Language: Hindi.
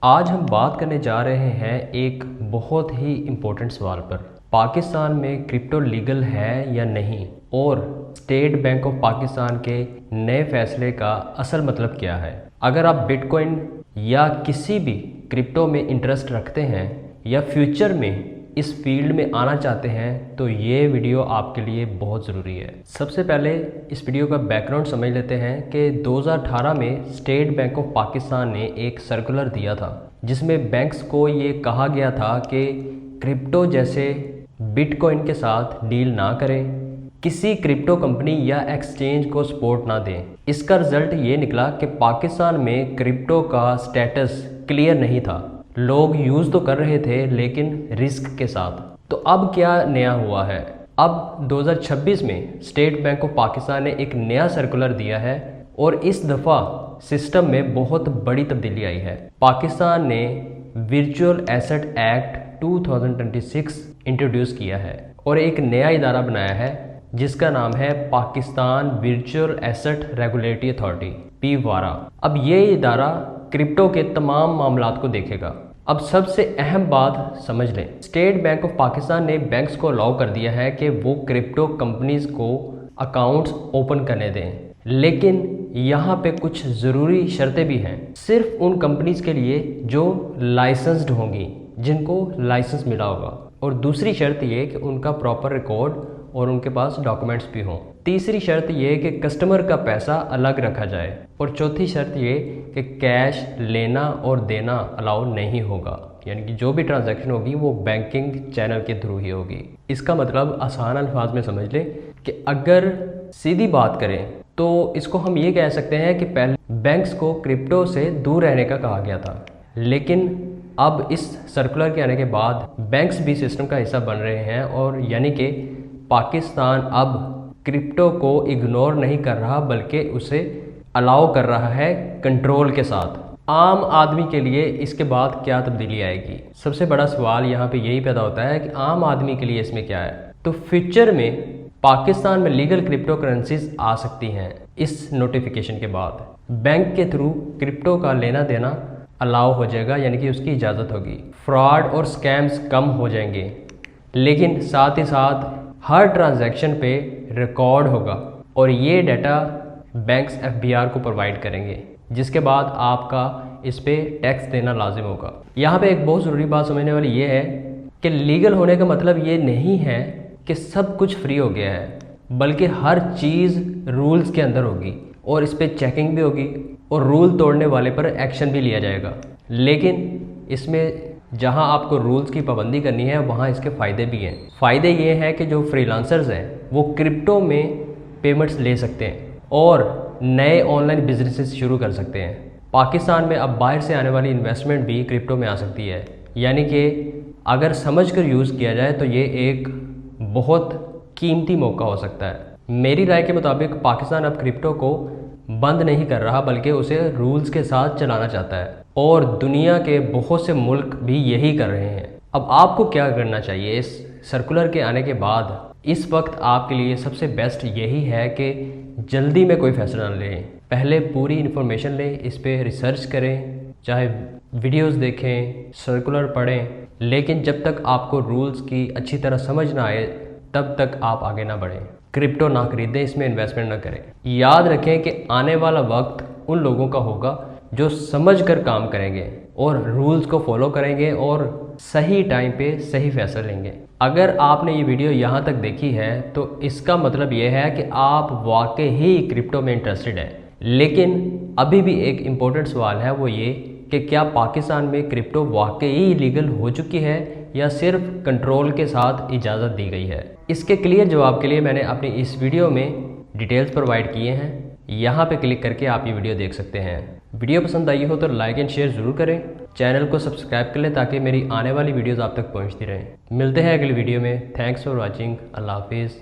आज हम बात करने जा रहे हैं एक बहुत ही इम्पोर्टेंट सवाल पर। पाकिस्तान में क्रिप्टो लीगल है या नहीं, और स्टेट बैंक ऑफ पाकिस्तान के नए फैसले का असल मतलब क्या है। अगर आप बिटकॉइन या किसी भी क्रिप्टो में इंटरेस्ट रखते हैं या फ्यूचर में इस फील्ड में आना चाहते हैं तो ये वीडियो आपके लिए बहुत ज़रूरी है। सबसे पहले इस वीडियो का बैकग्राउंड समझ लेते हैं कि 2018 में स्टेट बैंक ऑफ पाकिस्तान ने एक सर्कुलर दिया था जिसमें बैंक्स को ये कहा गया था कि क्रिप्टो जैसे बिटकॉइन के साथ डील ना करें, किसी क्रिप्टो कंपनी या एक्सचेंज को सपोर्ट ना दें। इसका रिजल्ट ये निकला कि पाकिस्तान में क्रिप्टो का स्टेटस क्लियर नहीं था। लोग यूज़ तो कर रहे थे लेकिन रिस्क के साथ। तो अब क्या नया हुआ है? अब 2026 में स्टेट बैंक ऑफ पाकिस्तान ने एक नया सर्कुलर दिया है और इस दफ़ा सिस्टम में बहुत बड़ी तब्दीली आई है। पाकिस्तान ने वर्चुअल एसेट एक्ट 2026 इंट्रोड्यूस किया है और एक नया इदारा बनाया है जिसका नाम है Pakistan virtual asset regulatory authority (PWARA). अब ये इदारा क्रिप्टो के तमाम मामलात को देखेगा। अब सबसे अहम बात समझ लें, स्टेट बैंक ऑफ पाकिस्तान ने बैंक्स को अलाउ कर दिया है कि वो क्रिप्टो कंपनीज को अकाउंट्स ओपन करने दें, लेकिन यहाँ पे कुछ ज़रूरी शर्तें भी हैं। सिर्फ उन कंपनीज के लिए जो लाइसेंस्ड होंगी, जिनको लाइसेंस मिला होगा, और दूसरी शर्त ये कि उनका प्रॉपर रिकॉर्ड और उनके पास डॉक्यूमेंट्स भी हों। तीसरी शर्त ये कि कस्टमर का पैसा अलग रखा जाए, और चौथी शर्त ये कि कैश लेना और देना अलाउ नहीं होगा, यानी कि जो भी ट्रांजैक्शन होगी वो बैंकिंग चैनल के थ्रू ही होगी। इसका मतलब आसान अल्फाज में समझ लें कि अगर सीधी बात करें तो इसको हम ये कह सकते हैं कि पहले बैंक्स को क्रिप्टो से दूर रहने का कहा गया था, लेकिन अब इस सर्कुलर के आने के बाद बैंक्स भी सिस्टम का हिस्सा बन रहे हैं, और यानी कि पाकिस्तान अब क्रिप्टो को इग्नोर नहीं कर रहा बल्कि उसे अलाउ कर रहा है कंट्रोल के साथ। आम आदमी के लिए इसके बाद क्या तब्दीली आएगी? सबसे बड़ा सवाल यहाँ पे यही पैदा होता है कि आम आदमी के लिए इसमें क्या है। तो फ्यूचर में पाकिस्तान में लीगल क्रिप्टो करेंसीज आ सकती हैं। इस नोटिफिकेशन के बाद बैंक के थ्रू क्रिप्टो का लेना देना अलाउ हो जाएगा, यानी कि उसकी इजाज़त होगी। फ्रॉड और स्कैम्स कम हो जाएंगे, लेकिन साथ ही साथ हर ट्रांजैक्शन पे रिकॉर्ड होगा और ये डाटा बैंक्स FBR को प्रोवाइड करेंगे, जिसके बाद आपका इस पे टैक्स देना लाजिम होगा। यहाँ पे एक बहुत ज़रूरी बात समझने वाली ये है कि लीगल होने का मतलब ये नहीं है कि सब कुछ फ्री हो गया है, बल्कि हर चीज़ रूल्स के अंदर होगी और इस पर चेकिंग भी होगी और रूल तोड़ने वाले पर एक्शन भी लिया जाएगा। लेकिन इसमें जहां आपको रूल्स की पाबंदी करनी है वहां इसके फ़ायदे भी हैं। फ़ायदे ये हैं कि जो फ्रीलांसर्स हैं वो क्रिप्टो में पेमेंट्स ले सकते हैं और नए ऑनलाइन बिजनेसेस शुरू कर सकते हैं। पाकिस्तान में अब बाहर से आने वाली इन्वेस्टमेंट भी क्रिप्टो में आ सकती है, यानी कि अगर समझ कर यूज़ किया जाए तो ये एक बहुत कीमती मौका हो सकता है। मेरी राय के मुताबिक पाकिस्तान अब क्रिप्टो को बंद नहीं कर रहा बल्कि उसे रूल्स के साथ चलाना चाहता है, और दुनिया के बहुत से मुल्क भी यही कर रहे हैं। अब आपको क्या करना चाहिए इस सर्कुलर के आने के बाद? इस वक्त आपके लिए सबसे बेस्ट यही है कि जल्दी में कोई फैसला न लें, पहले पूरी इन्फॉर्मेशन लें, इस पर रिसर्च करें, चाहे वीडियोस देखें, सर्कुलर पढ़ें, लेकिन जब तक आपको रूल्स की अच्छी तरह समझ ना आए तब तक आप आगे ना बढ़ें। क्रिप्टो ना खरीदें, इसमें इन्वेस्टमेंट ना करें। याद रखें कि आने वाला वक्त उन लोगों का होगा जो समझ कर काम करेंगे और रूल्स को फॉलो करेंगे और सही टाइम पे सही फैसला लेंगे। अगर आपने ये वीडियो यहाँ तक देखी है तो इसका मतलब ये है कि आप वाकई ही क्रिप्टो में इंटरेस्टेड हैं। लेकिन अभी भी एक इम्पोर्टेंट सवाल है, वो ये कि क्या पाकिस्तान में क्रिप्टो वाकई लीगल हो चुकी है या सिर्फ कंट्रोल के साथ इजाज़त दी गई है? इसके क्लियर जवाब के लिए मैंने अपनी इस वीडियो में डिटेल्स प्रोवाइड किए हैं। यहाँ पे क्लिक करके आप ये वीडियो देख सकते हैं। वीडियो पसंद आई हो तो लाइक एंड शेयर ज़रूर करें, चैनल को सब्सक्राइब कर लें ताकि मेरी आने वाली वीडियोज़ आप तक पहुँचती रहें। मिलते हैं अगली वीडियो में। Thanks for watching. अल्लाह हाफिज़।